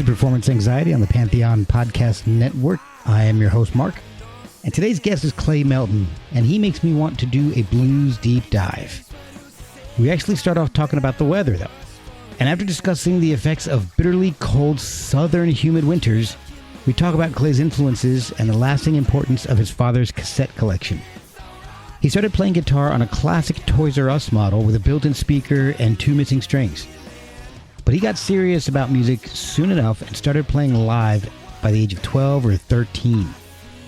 Performance Anxiety on the Pantheon Podcast Network. I am your host, Mark, and today's guest is Clay Melton, and he makes me want to do a blues deep dive. We actually start off talking about the weather, though, and after discussing the effects of bitterly cold southern humid winters, we talk about Clay's influences and the lasting importance of his father's cassette collection. He started playing guitar on a classic Toys R Us model with a built-in speaker and 2 missing strings. But he got serious about music soon enough and started playing live by the age of 12 or 13.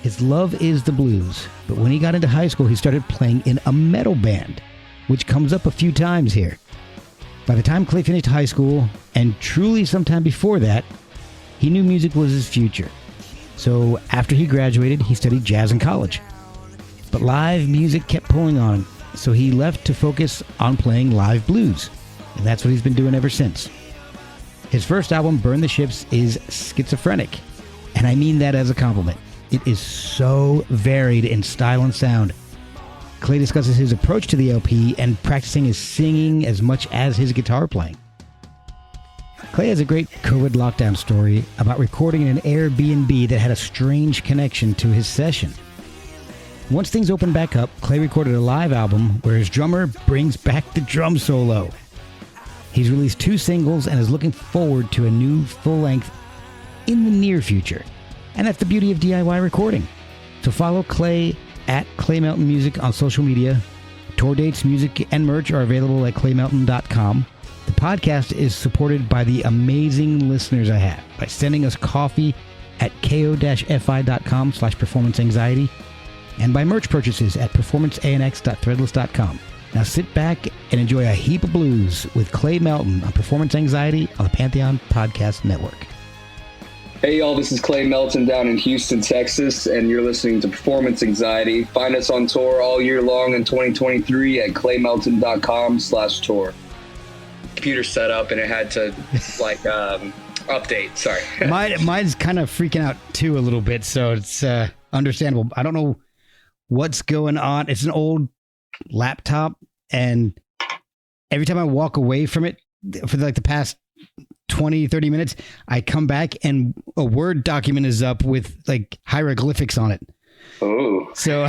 His love is the blues, but when he got into high school, he started playing in a metal band, which comes up a few times here. By the time Clay finished high school, and truly sometime before that, he knew music was his future. So after he graduated, he studied jazz in college. But live music kept pulling on him, so he left to focus on playing live blues, and that's what he's been doing ever since. His first album, Burn the Ships, is schizophrenic, and I mean that as a compliment. It is so varied in style and sound. Clay discusses his approach to the LP and practicing his singing as much as his guitar playing. Clay has a great COVID lockdown story about recording in an Airbnb that had a strange connection to his session. Once things opened back up, Clay recorded a live album where his drummer brings back the drum solo. He's released 2 singles and is looking forward to a new full-length in the near future. And that's the beauty of DIY recording. So follow Clay at Clay Melton Music on social media. Tour dates, music, and merch are available at claymelton.com. The podcast is supported by the amazing listeners I have by sending us coffee at ko-fi.com/performanceanxiety and by merch purchases at performanceanx.threadless.com. Now sit back and enjoy a heap of blues with Clay Melton on Performance Anxiety on the Pantheon Podcast Network. Hey y'all, this is Clay Melton down in Houston, Texas, and you're listening to Performance Anxiety. Find us on tour all year long in 2023 at claymelton.com/tour. Computer set up and it had to update. Sorry. Mine's kind of freaking out too a little bit, so it's understandable. I don't know what's going on. It's an old laptop, and every time I walk away from it for like the past 20-30 minutes, I come back and a Word document is up with like hieroglyphics on it. Oh, so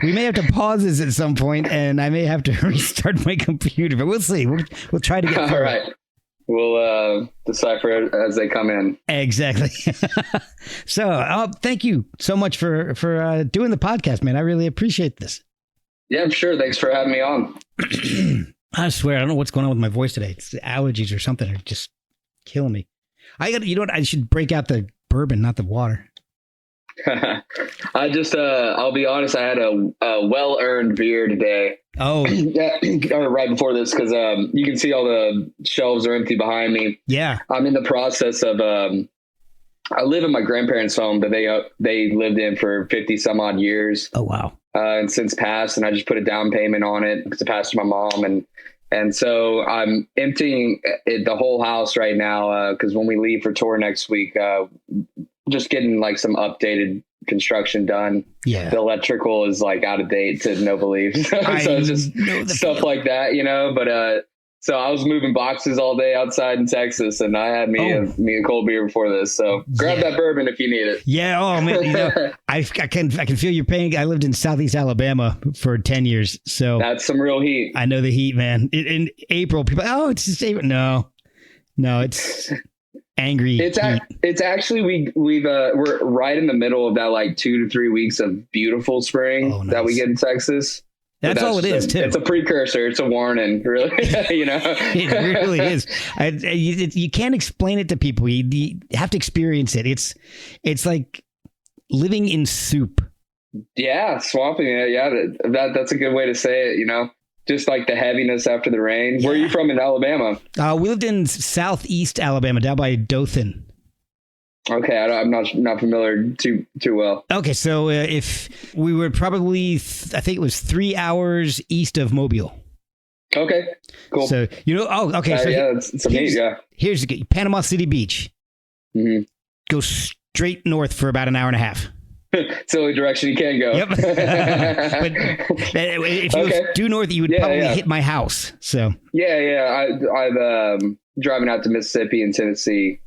we may have to pause this at some point, and I may have to restart my computer, but we'll see. We'll try to get through. All right. We'll decipher it as they come in. Exactly. So thank you so much for doing the podcast, man. I really appreciate this. Yeah, sure. Thanks for having me on. I swear, I don't know what's going on with my voice today. It's the allergies or something are just killing me. You know what? I should break out the bourbon, not the water. I just, I'll be honest, I had a well-earned beer today. Oh. Yeah, or right before this, because you can see all the shelves are empty behind me. Yeah. I'm in the process of, I live in my grandparents' home that they lived in for 50 some odd years. Oh, wow. And since passed, and I just put a down payment on it because it passed to my mom. And so I'm emptying the whole house right now because when we leave for tour next week, just getting like some updated construction done. Yeah. The electrical is like out of date to no belief. So it's just stuff like that, you know, but so I was moving boxes all day outside in Texas, and I had me a cold beer before this. So grab that bourbon if you need it. Yeah. Oh man, you know, I can feel your pain. I lived in Southeast Alabama for 10 years, so that's some real heat. I know the heat, man. In April, people, it's just April. No, it's angry. It's actually we're right in the middle of that like 2 to 3 weeks of beautiful spring that we get in Texas. That's all it is, too. It's a precursor. It's a warning, really. You know, it really is. You can't explain it to people. You have to experience it. It's like living in soup. Yeah, swamping it. Yeah, that's a good way to say it. You know, just like the heaviness after the rain. Yeah. Where are you from in Alabama? We lived in Southeast Alabama, down by Dothan. Okay, I'm not familiar too well. Okay, so if we were probably, I think it was 3 hours east of Mobile. Okay, cool. So okay. So it's amazing. Yeah. Here's Panama City Beach. Mm-hmm. Go straight north for about an hour and a half. It's the only direction you can go. Yep. But if you go due north, you would probably hit my house. So yeah. I've driving out to Mississippi and Tennessee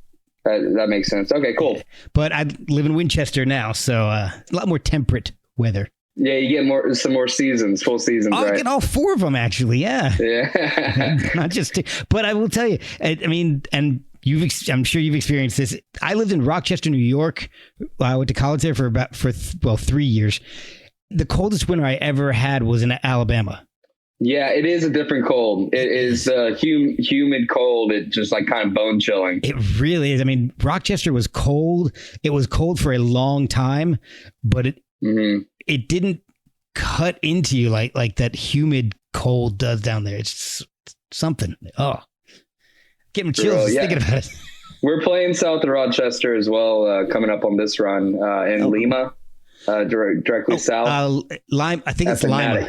That makes sense. Okay, cool. But I live in Winchester now, so a lot more temperate weather. Yeah, you get some more seasons, full seasons, right? I get all 4 of them, actually, yeah. Yeah. Not just 2. But I will tell you, I mean, and I'm sure you've experienced this. I lived in Rochester, New York. I went to college there for 3 years. The coldest winter I ever had was in Alabama. Yeah, it is a different cold. It is humid cold. It just like kind of bone chilling. It really is. I mean, Rochester was cold. It was cold for a long time, but it didn't cut into you like that humid cold does down there. It's something. Oh, getting chills thinking about it. We're playing south of Rochester as well, coming up on this run in Lima, directly south. Lima. I think it's Lima.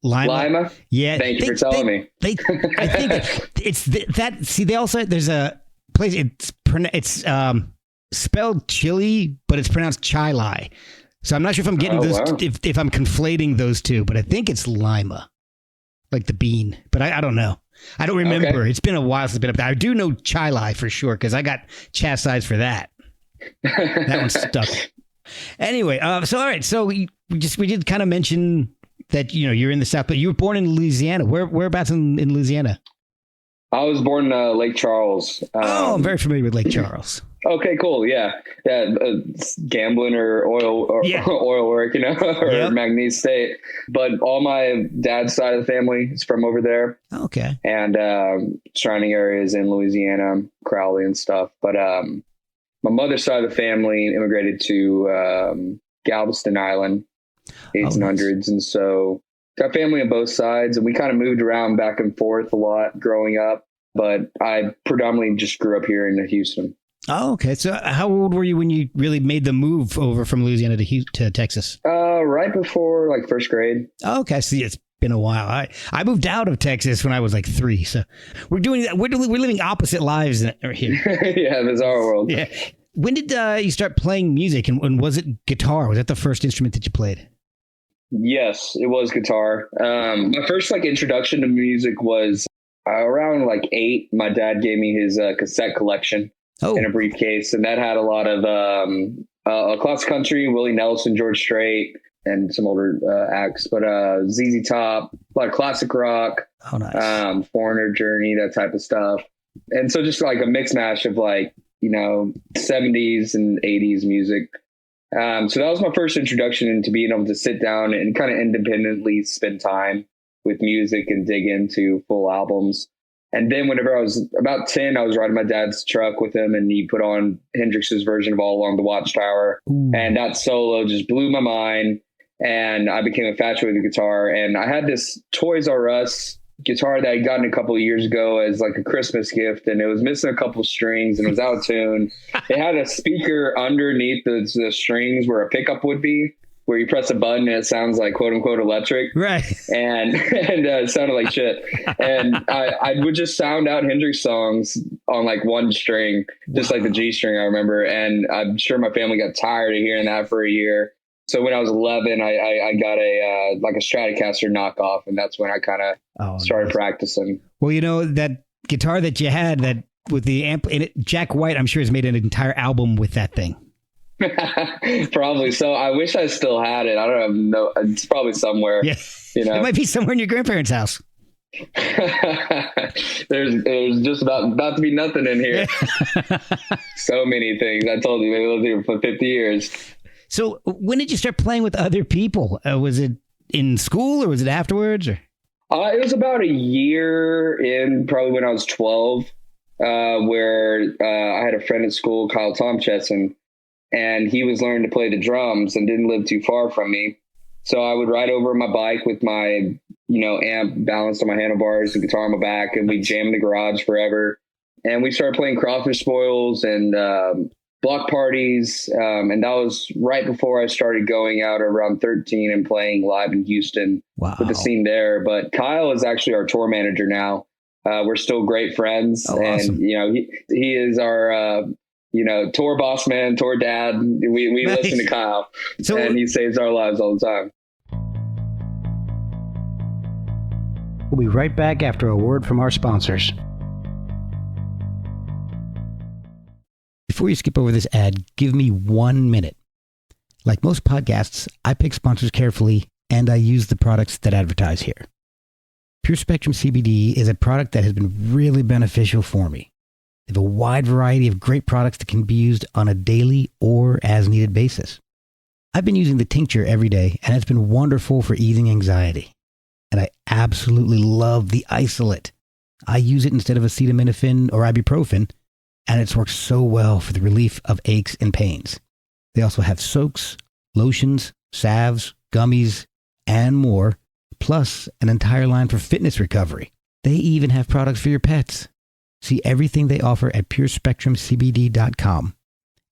Lima? Yeah. Thank you for telling me. I think it's that. See, they also, there's a place, it's spelled chili, but it's pronounced chili. So I'm not sure if I'm getting if I'm conflating those two, but I think it's Lima, like the bean, but I don't know. I don't remember. Okay. It's been a while since I've been up there. I do know chili for sure, because I got chastised for that. That one stuck. Anyway, so all right. So we did kind of mention that, you're in the South, but you were born in Louisiana. Whereabouts in Louisiana? I was born in Lake Charles. I'm very familiar with Lake Charles. Okay, cool. Yeah. Gambling or oil work, or Magnese State. But all my dad's side of the family is from over there. Okay. And surrounding areas in Louisiana, Crowley and stuff. But my mother's side of the family immigrated to Galveston Island, 1800s. And so got family on both sides, and we kind of moved around back and forth a lot growing up. But I predominantly just grew up here in Houston. Oh, okay. So how old were you when you really made the move over from Louisiana to Texas? Right before like first grade. Oh, okay. See, it's been a while. I moved out of Texas when I was like 3. So we're doing that. We're living opposite lives here. Yeah, bizarre world. Yeah. When did you start playing music, and was it guitar? Was that the first instrument that you played? Yes, it was guitar. My first introduction to music was around 8. My dad gave me his cassette collection in a briefcase, and that had a lot of classic country, Willie Nelson, George Strait, and some older acts, but ZZ Top, a lot of classic rock, Foreigner, Journey, that type of stuff. And so just a mix mash of 70s and 80s music. So that was my first introduction into being able to sit down and kind of independently spend time with music and dig into full albums. And then whenever I was about 10, I was riding my dad's truck with him, and he put on Hendrix's version of All Along the Watchtower. Ooh. And that solo just blew my mind. And I became infatuated with the guitar. And I had this Toys R Us guitar that I'd gotten a couple of years ago as a Christmas gift, and it was missing a couple of strings and it was out of tune. It had a speaker underneath the strings where a pickup would be, where you press a button and it sounds like quote unquote electric. Right. And it sounded like shit. And I would just sound out Hendrix songs on one string, just like the G string, I remember. And I'm sure my family got tired of hearing that for a year. So when I was 11, I got a Stratocaster knockoff, and that's when I kind of started practicing. Well, that guitar that you had that with the amp in it, Jack White, I'm sure, has made an entire album with that thing. Probably so. I wish I still had it. I don't know. It's probably somewhere. Yeah. It might be somewhere in your grandparents' house. There's just about to be nothing in here. So many things. I told you, maybe I lived here for 50 years. So when did you start playing with other people? Was it in school or was it afterwards? Or? It was about a year in, probably when I was 12, where I had a friend at school, Kyle Tomcheson, and he was learning to play the drums and didn't live too far from me. So I would ride over on my bike with my, amp balanced on my handlebars and guitar on my back, and we'd jam in the garage forever. And we started playing crawfish spoils and block parties. And that was right before I started going out around 13 and playing live in Houston with the scene there. But Kyle is actually our tour manager now. We're still great friends. Awesome. And, he is our, tour boss man, tour dad. We nice. Listen to Kyle, and he saves our lives all the time. We'll be right back after a word from our sponsors. Before you skip over this ad, give me 1 minute. Like most podcasts, I pick sponsors carefully, and I use the products that advertise here. Pure Spectrum CBD is a product that has been really beneficial for me. They have a wide variety of great products that can be used on a daily or as needed basis. I've been using the tincture every day, and it's been wonderful for easing anxiety. And I absolutely love the isolate. I use it instead of acetaminophen or ibuprofen, and it's worked so well for the relief of aches and pains. They also have soaks, lotions, salves, gummies, and more, plus an entire line for fitness recovery. They even have products for your pets. See everything they offer at purespectrumcbd.com.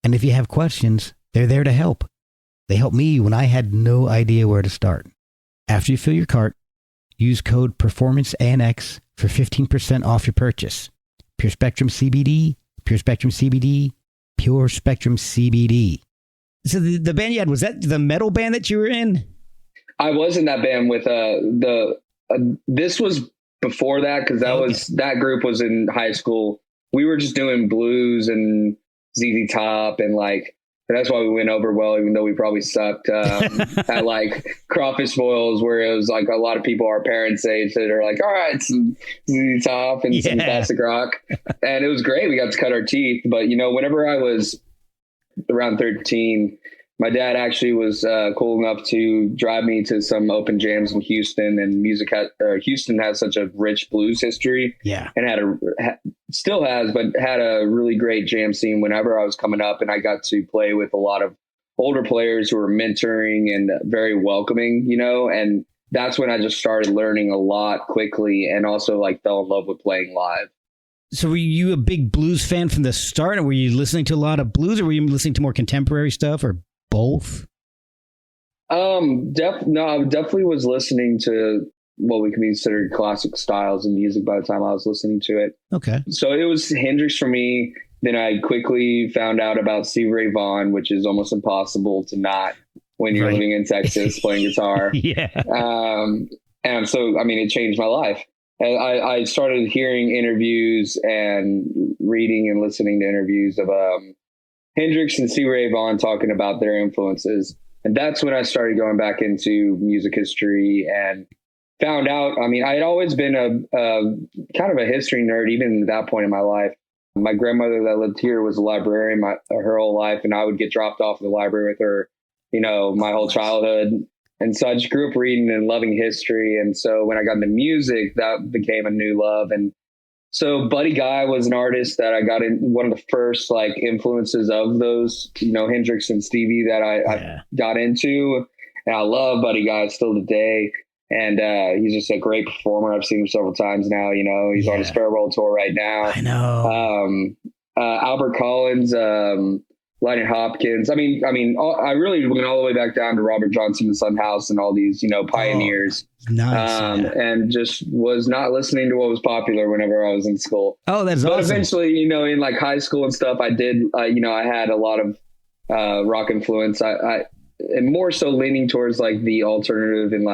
And if you have questions, they're there to help. They helped me when I had no idea where to start. After you fill your cart, use code PERFORMANCEANX for 15% off your purchase. Pure Spectrum CBD, Pure Spectrum CBD, Pure Spectrum CBD. So the band you had, was that the metal band that you were in? I was in that band with this was before that, because that group was in high school. We were just doing blues and ZZ Top, and that's why we went over well, even though we probably sucked at crawfish boils, where it was like a lot of people our parents' age that are like, all right, some ZZ Top and some classic rock, and it was great. We got to cut our teeth. But whenever I was around 13, my dad actually was cool enough to drive me to some open jams in Houston, and Houston has such a rich blues history. Yeah. And still has, but had a really great jam scene whenever I was coming up, and I got to play with a lot of older players who were mentoring and very welcoming, and that's when I just started learning a lot quickly, and also fell in love with playing live. So were you a big blues fan from the start, or were you listening to a lot of blues, or were you listening to more contemporary stuff, or both? I definitely was listening to what we can consider classic styles of music by the time I was listening to it. Okay. So it was Hendrix for me. Then I quickly found out about Stevie Ray Vaughan, which is almost impossible to not when you're living in Texas playing guitar. Yeah. And so, it changed my life. And I started hearing interviews and reading and listening to interviews of Hendrix and Stevie Ray Vaughan talking about their influences. And that's when I started going back into music history and found out, I had always been a kind of a history nerd, even at that point in my life. My grandmother that lived here was a librarian her whole life, and I would get dropped off at the library with her, my whole childhood. And so I just grew up reading and loving history. And so when I got into music, that became a new love. And so Buddy Guy was an artist that I got in, one of the first influences of those, Hendrix and Stevie that I got into. And I love Buddy Guy still today. And he's just a great performer. I've seen him several times now. He's on his farewell tour right now. I know. Albert Collins, Lightning Hopkins. I really went all the way back down to Robert Johnson and Son House and all these, pioneers. Nice. And just was not listening to what was popular whenever I was in school. Oh, that's awesome. But eventually, in high school and stuff, I did, I had a lot of rock influence. I and more so leaning towards the alternative and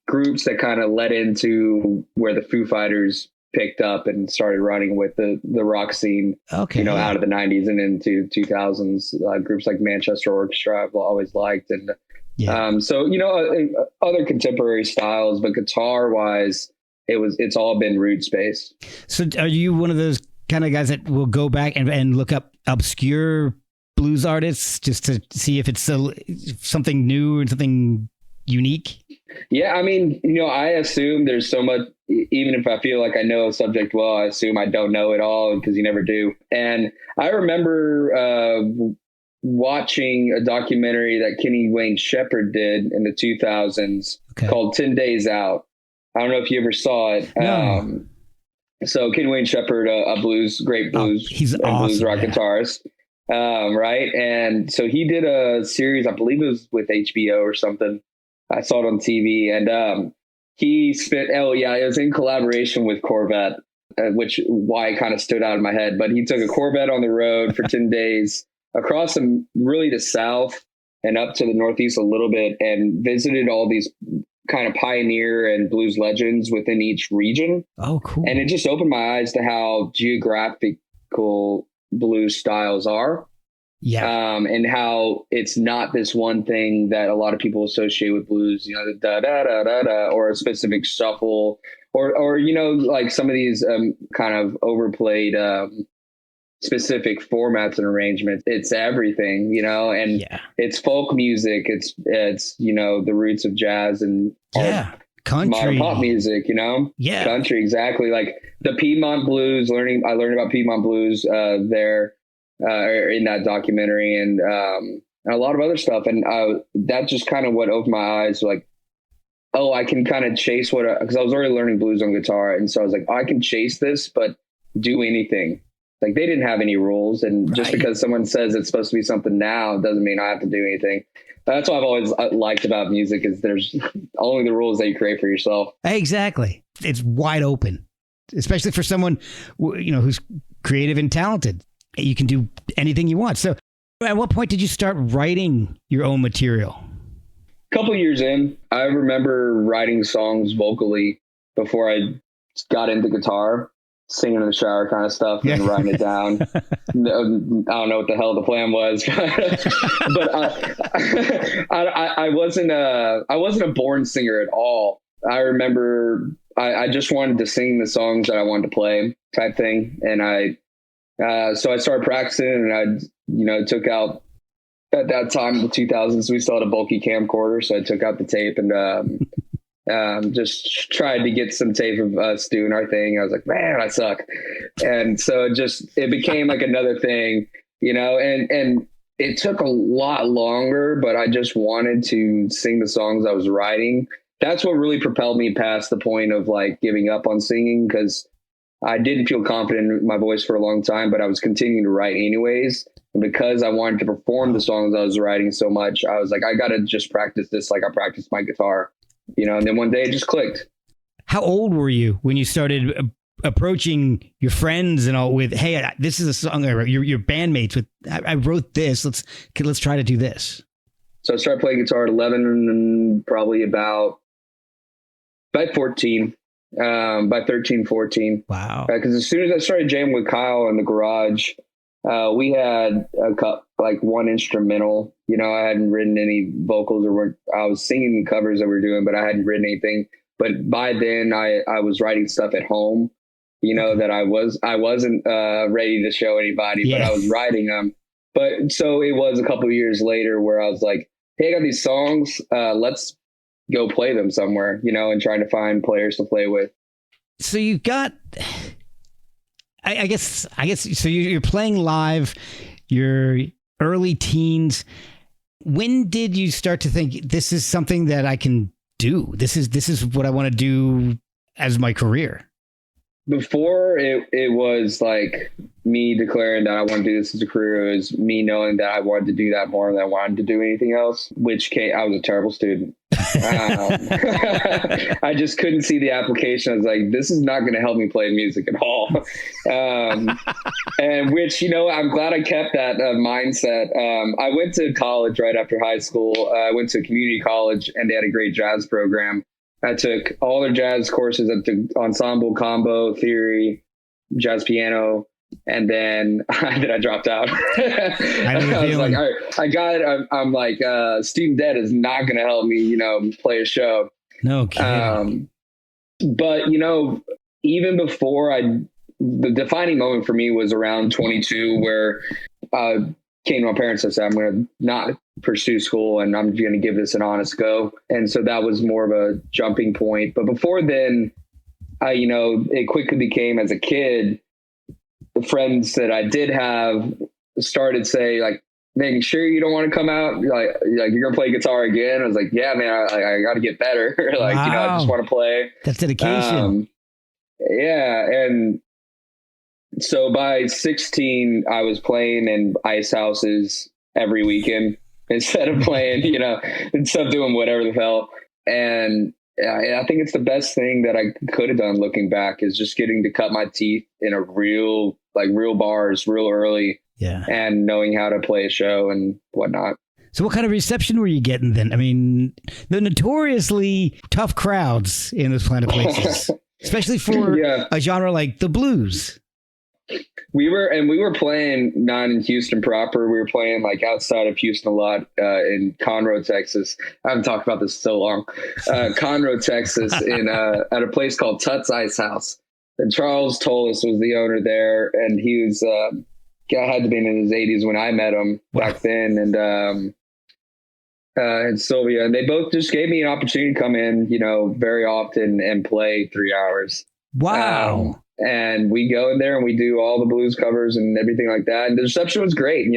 groups that kind of led into where the Foo Fighters picked up and started running with the rock scene, out of the 90s and into 2000s. Groups like Manchester Orchestra I've always liked. And other contemporary styles, but guitar wise, it's all been roots based. So are you one of those kind of guys that will go back and look up obscure blues artists just to see if it's something new and something unique? Yeah, I assume there's so much, even if I feel like I know a subject well, I assume I don't know it all, because you never do. And I remember watching a documentary that Kenny Wayne Shepherd did in the 2000s called 10 Days Out. I don't know if you ever saw it. No. So Kenny Wayne Shepherd, a great blues, he's awesome, blues rock guitarist. Right. And so he did a series, I believe it was with HBO or something. I saw it on TV, and he spent, it was in collaboration with Corvette, why it kind of stood out in my head. But he took a Corvette on the road for 10 days across really the South and up to the Northeast a little bit, and visited all these kind of pioneer and blues legends within each region. Oh, cool. And it just opened my eyes to how geographical blues styles are. Yeah. And how it's not this one thing that a lot of people associate with blues, you know, the da da da da da, or a specific shuffle, or you know, like some of these kind of overplayed specific formats and arrangements. It's everything, you know, and it's folk music. It's you know, the roots of jazz and country, modern pop music, you know, country, exactly. Like the Piedmont blues. I learned about Piedmont blues there. In that documentary, and a lot of other stuff. And that just kind of what opened my eyes, like, oh, I can kind of chase because I was already learning blues on guitar. And so I was like, oh, I can chase this, but do anything. Like they didn't have any rules. And just because someone says it's supposed to be something now doesn't mean I have to do anything. That's what I've always liked about music is there's only the rules that you create for yourself. Exactly. It's wide open, especially for someone, you know, who's creative and talented. You can do anything you want. So at what point did you start writing your own material? A couple of years in, I remember writing songs vocally before I got into guitar, singing in the shower kind of stuff and writing it down. I don't know what the hell the plan was, but I wasn't a born singer at all. I remember I just wanted to sing the songs that I wanted to play type thing. And so I started practicing, and I, you know, took out at that time in the 2000s, we still had a bulky camcorder. So I took out the tape and just tried to get some tape of us doing our thing. I was like, man, I suck. And so it became like another thing, you know, and it took a lot longer, but I just wanted to sing the songs I was writing. That's what really propelled me past the point of like giving up on singing, because I didn't feel confident in my voice for a long time, but I was continuing to write anyways. And because I wanted to perform the songs I was writing so much, I was like, I got to just practice this like I practiced my guitar, you know, and then one day it just clicked. How old were you when you started approaching your friends and all with, hey, this is a song I wrote, your bandmates with, I wrote this, let's try to do this. So I started playing guitar at 11 and probably by 14. By 13, 14. Wow. Because as soon as I started jamming with Kyle in the garage, we had like one instrumental. You know, I hadn't written any vocals I was singing the covers that we were doing, but I hadn't written anything. But by then I was writing stuff at home, you know, that I wasn't ready to show anybody, but I was writing them. But so it was a couple of years later where I was like, hey, I got these songs. Let's go play them somewhere, you know, and trying to find players to play with. So you've got, I guess, so you're playing live, you're early teens. When did you start to think this is something that I can do? This is what I want to do as my career? Before it was like me declaring that I want to do this as a career. It was me knowing that I wanted to do that more than I wanted to do anything else, which I was a terrible student. I just couldn't see the application. I was like, this is not going to help me play music at all. And which, you know, I'm glad I kept that mindset. I went to college right after high school. I went to a community college, and they had a great jazz program. I took all their jazz courses. I took ensemble, combo, theory, jazz piano, and then I dropped out. I was like, all right, I got it. I'm like, student debt is not going to help me, you know, play a show. No kidding. But, you know, even before the defining moment for me was around 22, where came to my parents and said, I'm going to not pursue school and I'm going to give this an honest go. And so that was more of a jumping point. But before then, you know, it quickly became, as a kid, the friends that I did have started say like, man, you sure you don't want to come out? Like you're going to play guitar again? I was like, yeah, man, I got to get better. Like, wow. You know, I just want to play. That's dedication. Yeah. And so by 16, I was playing in ice houses every weekend instead of playing, you know, instead of doing whatever the hell. And I think it's the best thing that I could have done looking back, is just getting to cut my teeth in a real bars real early. Yeah. And knowing how to play a show and whatnot. So what kind of reception were you getting then? I mean, the notoriously tough crowds in those kind of places, especially for a genre like the blues. We were playing not in Houston proper. We were playing like outside of Houston a lot, in Conroe, Texas. I haven't talked about this so long. Conroe, Texas, in at a place called Tut's Ice House. And Charles Tolis was the owner there, and he was guy had to be in his 80s when I met him back then, and Sylvia, and they both just gave me an opportunity to come in, very often and play 3 hours. Wow. And we go in there and we do all the blues covers and everything like that. And the reception was great.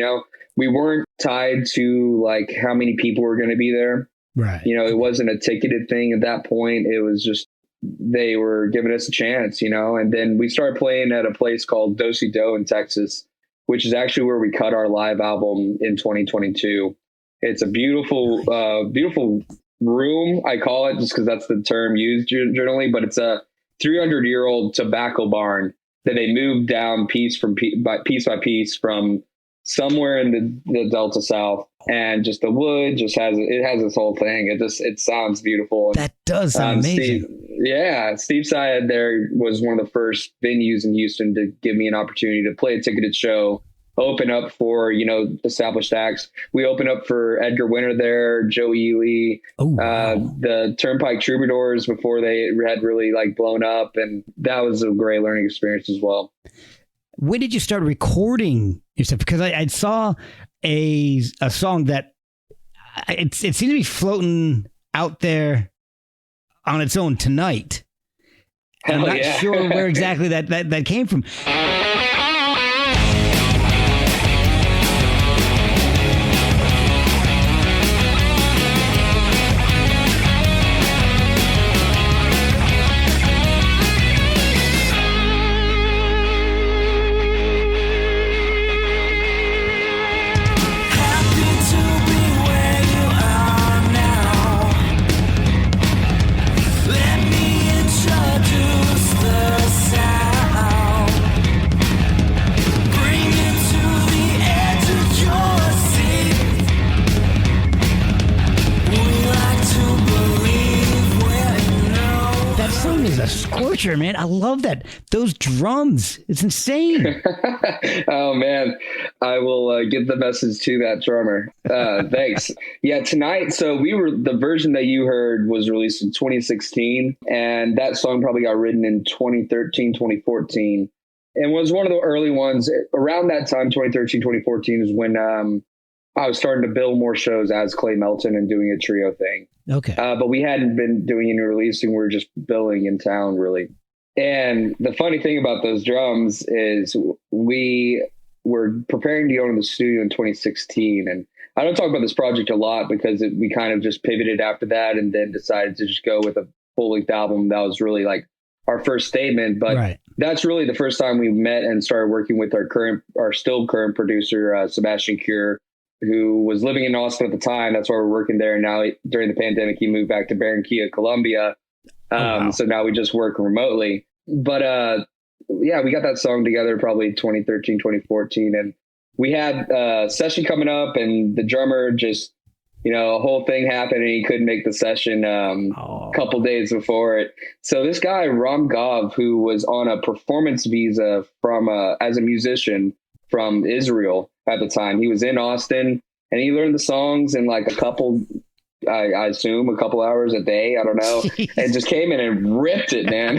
We weren't tied to like how many people were going to be there. Right. It wasn't a ticketed thing at that point. It was just, they were giving us a chance, and then we started playing at a place called Do-Si-Do in Texas, which is actually where we cut our live album in 2022. It's a beautiful, beautiful room. I call it just because that's the term used generally, but it's a 300-year-old tobacco barn that they moved down piece by piece from somewhere in the Delta South, and just the wood just has this whole thing. It sounds beautiful. That does sound amazing. Steve Syed there was one of the first venues in Houston to give me an opportunity to play a ticketed show, open up for established acts. We opened up for Edgar Winter there, Joe Ely, the Turnpike Troubadours before they had really like blown up, and that was a great learning experience as well. When did you start recording your stuff? Because I saw a song that it seemed to be floating out there on its own tonight. And I'm not sure where exactly that came from. Scorcher, man. I love that. Those drums. It's insane. Oh, man. I will get the message to that drummer. Thanks. Yeah, tonight. So the version that you heard was released in 2016, and that song probably got written in 2013, 2014, and was one of the early ones. Around that time, 2013, 2014 is when I was starting to build more shows as Clay Melton and doing a trio thing. Okay. But we hadn't been doing any releasing. We were just billing in town, really. And the funny thing about those drums is we were preparing to go into the studio in 2016. And I don't talk about this project a lot because we kind of just pivoted after that and then decided to just go with a full-length album. That was really like our first statement. But that's really the first time we met and started working with our still current producer, Sebastian Cure, who was living in Austin at the time. That's why we're working there. And now during the pandemic, he moved back to Barranquilla, Colombia. So now we just work remotely. But we got that song together probably 2013, 2014. And we had a session coming up, and the drummer just, a whole thing happened and he couldn't make the session a couple days before it. So this guy, Ram Gov, who was on a performance visa as a musician from Israel at the time, he was in Austin and he learned the songs in like I assume a couple hours a day. I don't know. Jeez. And just came in and ripped it, man.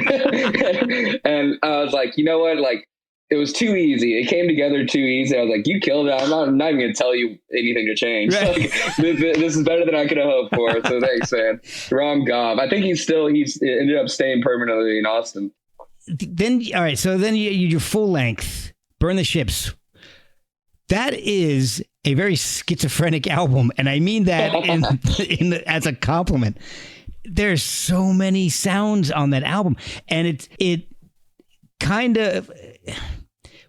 And I was like, you know what? Like, it was too easy. It came together too easy. I was like, you killed it. I'm not even going to tell you anything to change. Right. Like, this is better than I could have hoped for. So thanks, man. Ram Gob. I think he's ended up staying permanently in Austin. Then, all right. So then your full length, Burn the Ships. That is a very schizophrenic album, and I mean that as a compliment. There's so many sounds on that album, and it kind of,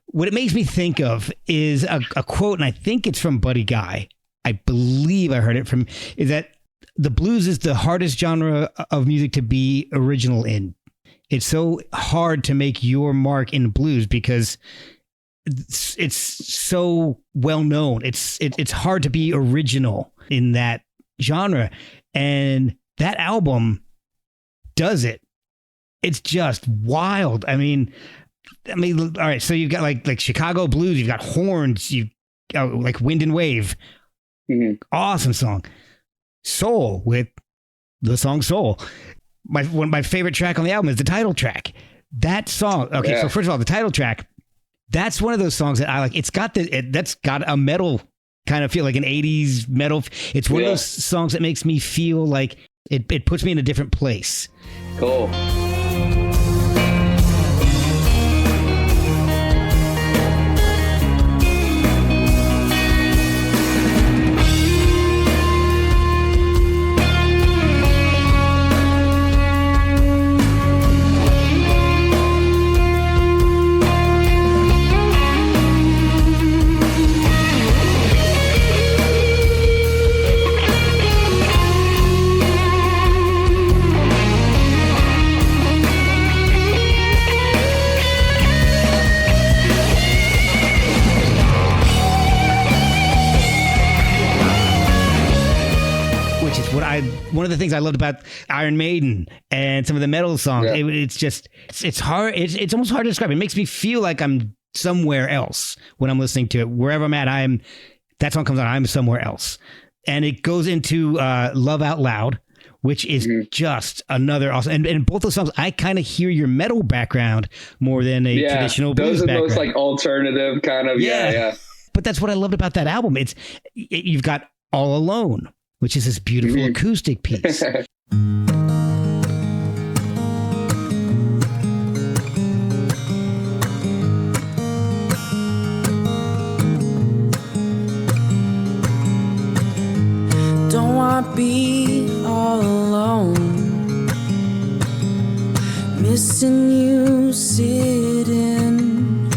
what it makes me think of is a quote, and I think it's from Buddy Guy. I believe I heard it from, is that the blues is the hardest genre of music to be original in. It's so hard to make your mark in blues because it's so well known. It's hard to be original in that genre, and that album does it. It's just wild. I mean, I mean, all right. So you've got like Chicago blues. You've got horns. You like Wind and Wave. Mm-hmm. Awesome song. Soul with the song Soul. One of my favorite track on the album is the title track. That song. Okay, so first of all, the title track. That's one of those songs that I like. It's got that's got a metal kind of feel, like an 80s metal. It's one of those songs that makes me feel like it puts me in a different place. Cool. One of the things I loved about Iron Maiden and some of the metal songs, it's hard. It's almost hard to describe. It makes me feel like I'm somewhere else when I'm listening to it. Wherever I'm at, that song comes on, I'm somewhere else. And it goes into Love Out Loud, which is just another awesome. And both those songs, I kind of hear your metal background more than a traditional blues background. Those are most like alternative kind of, yeah. But that's what I loved about that album. You've got All Alone, which is this beautiful acoustic piece. Don't want to be all alone, missing you sitting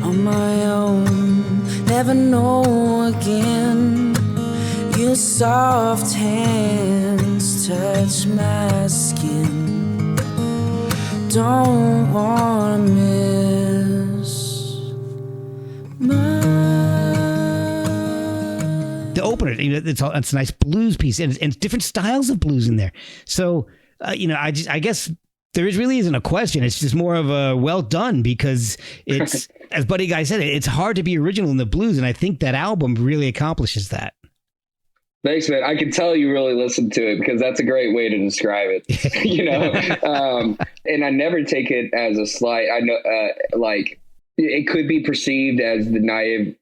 on my own. Never know again. Your soft hands touch my skin. Don't wanna miss the opener. It's a nice blues piece and different styles of blues in there. So I guess there really isn't a question. It's just more of a well done, because it's as Buddy Guy said, it's hard to be original in the blues, and I think that album really accomplishes that. Thanks, man. I can tell you really listened to it, because that's a great way to describe it, and I never take it as a slight. I know, like it could be perceived as the naive,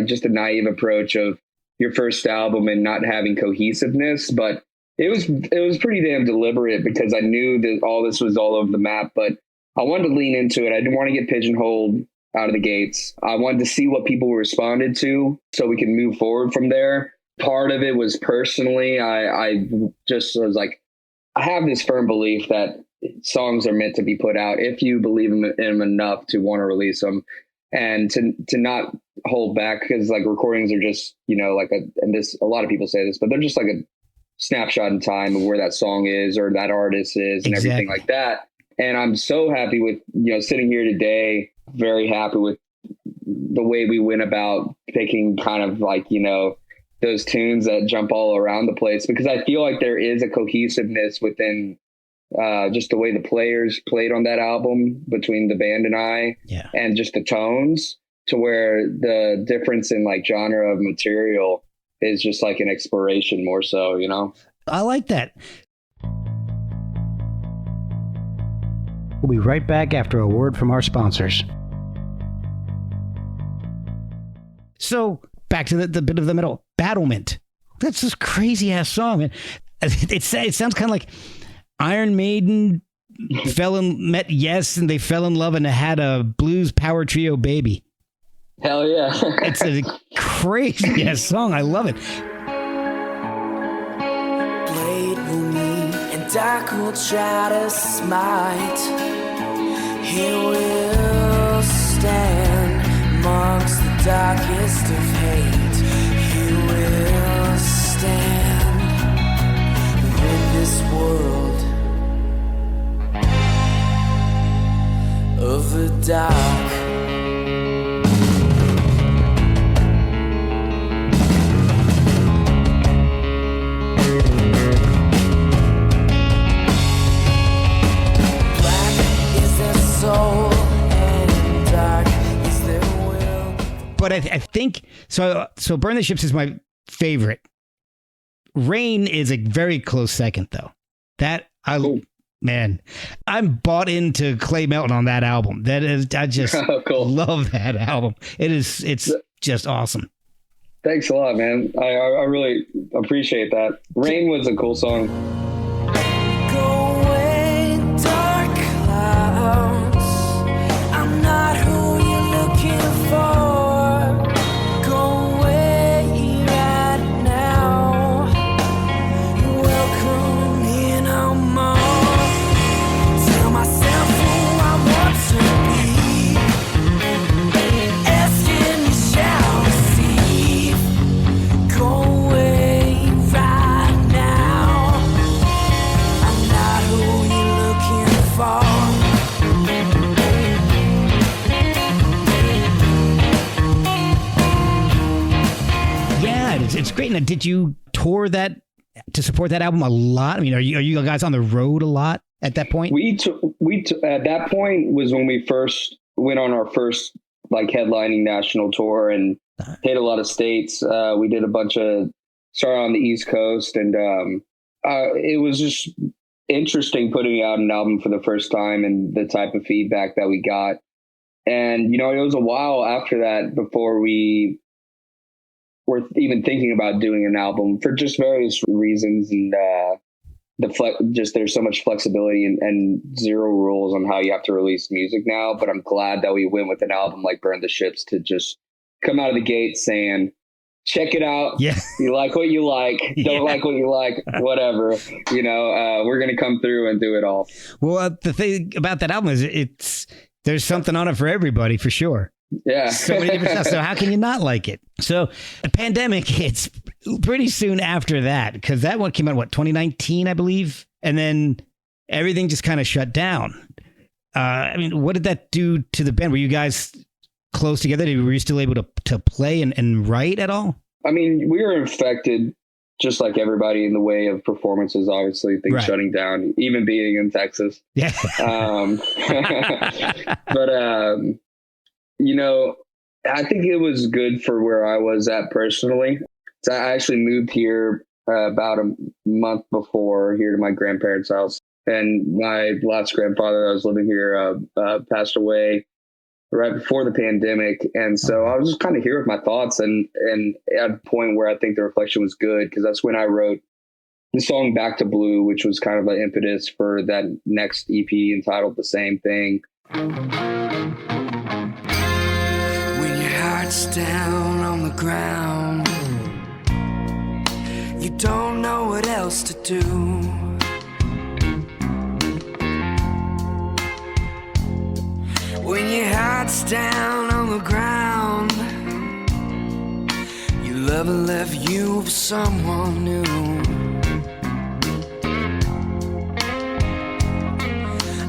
just a naive approach of your first album and not having cohesiveness, but it was pretty damn deliberate, because I knew that all this was all over the map, but I wanted to lean into it. I didn't want to get pigeonholed out of the gates. I wanted to see what people responded to so we can move forward from there. Part of it was personally, I just was like, I have this firm belief that songs are meant to be put out if you believe in them enough to want to release them, and to not hold back, because like recordings are just, a lot of people say this, but they're just like a snapshot in time of where that song is or that artist is and everything like that. And I'm so happy with, sitting here today, very happy with the way we went about picking kind of like, those tunes that jump all around the place, because I feel like there is a cohesiveness within just the way the players played on that album between the band and I, and just the tones, to where the difference in like genre of material is just like an exploration more so, I like that. We'll be right back after a word from our sponsors. So back to the bit of the middle. Battlement. That's this crazy ass song. And it sounds kind of like Iron Maiden met Yes, and they fell in love and had a blues power trio baby. Hell yeah. It's a crazy ass song. I love it. Blade will meet and dark will try to smite. He will stand amongst the darkest of hate. He will stand with this world of the dark. Black is their soul and but I think so. So Burn the Ships is my favorite. Rain is a very close second, though. Cool. Man, I'm bought into Clay Melton on that album. That is, I just cool. love that album. It's just awesome. Thanks a lot, man. I really appreciate that. Rain was a cool song. Go away, dark clouds. I'm not who you're looking for. Go away right now. You're welcome here no more. Tell myself who I want to be. Asking you shall receive. Go away right now. I'm not who you're looking for. Yeah, it's great. Now, did you tour that to support that album a lot? I mean, are you guys on the road a lot at that point? We at that point was when we first went on our first like headlining national tour and hit a lot of states. We did started on the East Coast, and it was just interesting putting out an album for the first time and the type of feedback that we got. And, it was a while after that before we were even thinking about doing an album for just various reasons. And there's so much flexibility and zero rules on how you have to release music now. But I'm glad that we went with an album like Burn the Ships to just come out of the gate saying, check it out. Yeah. You like what you like. Don't like what you like. Whatever. We're going to come through and do it all. Well, the thing about that album is there's something on it for everybody, for sure. Yeah. So many different stuff. So how can you not like it? So a pandemic hits pretty soon after that, because that one came out, 2019, I believe. And then everything just kind of shut down. I mean, what did that do to the band? Were you guys close together? Were you still able to play and write at all? I mean, we were affected just like everybody in the way of performances, obviously, things shutting down, even being in Texas. Yeah. But, I think it was good for where I was at personally. So I actually moved here about a month before here to my grandparents' house. And my last grandfather that was living here passed away right before the pandemic. And so I was just kind of here with my thoughts and at a point where I think the reflection was good, because that's when I wrote the song Back to Blue, which was kind of an impetus for that next EP entitled The Same Thing. When your heart's down on the ground, you don't know what else to do. When your heart's down on the ground, your lover left you for someone new.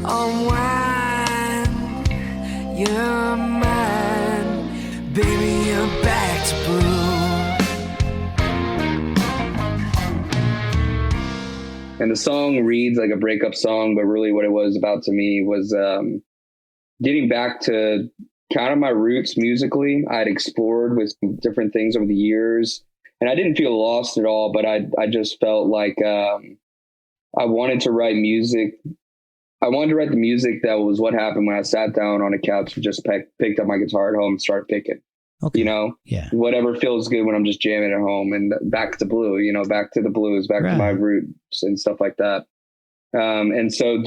Unwind your mind, baby, you're back to blue. And the song reads like a breakup song, but really what it was about to me was getting back to kind of my roots musically. I'd explored with different things over the years, and I didn't feel lost at all, but I just felt like I wanted to write music. I wanted to write the music that was what happened when I sat down on a couch and just picked up my guitar at home and started picking. Okay. Yeah. Whatever feels good when I'm just jamming at home, and back to blue, back to the blues, back to my roots and stuff like that. And so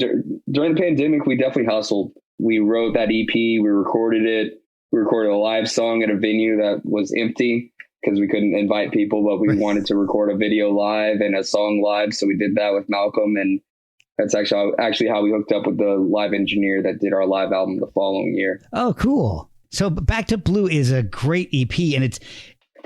during the pandemic, we definitely hustled. We wrote that EP, we recorded it. We recorded a live song at a venue that was empty because we couldn't invite people, but we wanted to record a video live and a song live. So we did that with Malcolm, and that's actually how we hooked up with the live engineer that did our live album the following year. Oh, cool. So Back to Blue is a great EP, and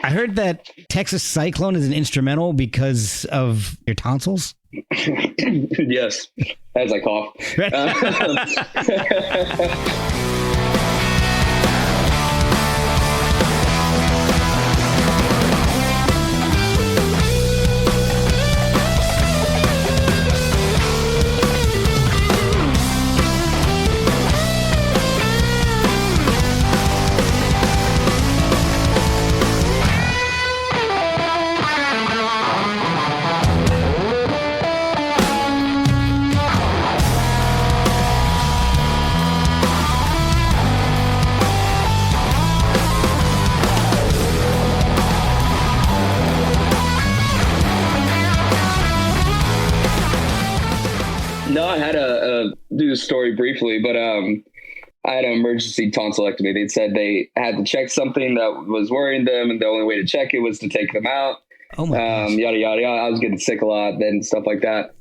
I heard that Texas Cyclone is an instrumental because of your tonsils. Yes, as I cough. No, I had to do the story briefly, but I had an emergency tonsillectomy. They said they had to check something that was worrying them, and the only way to check it was to take them out. Oh my gosh. Yada, yada, yada. I was getting sick a lot and stuff like that.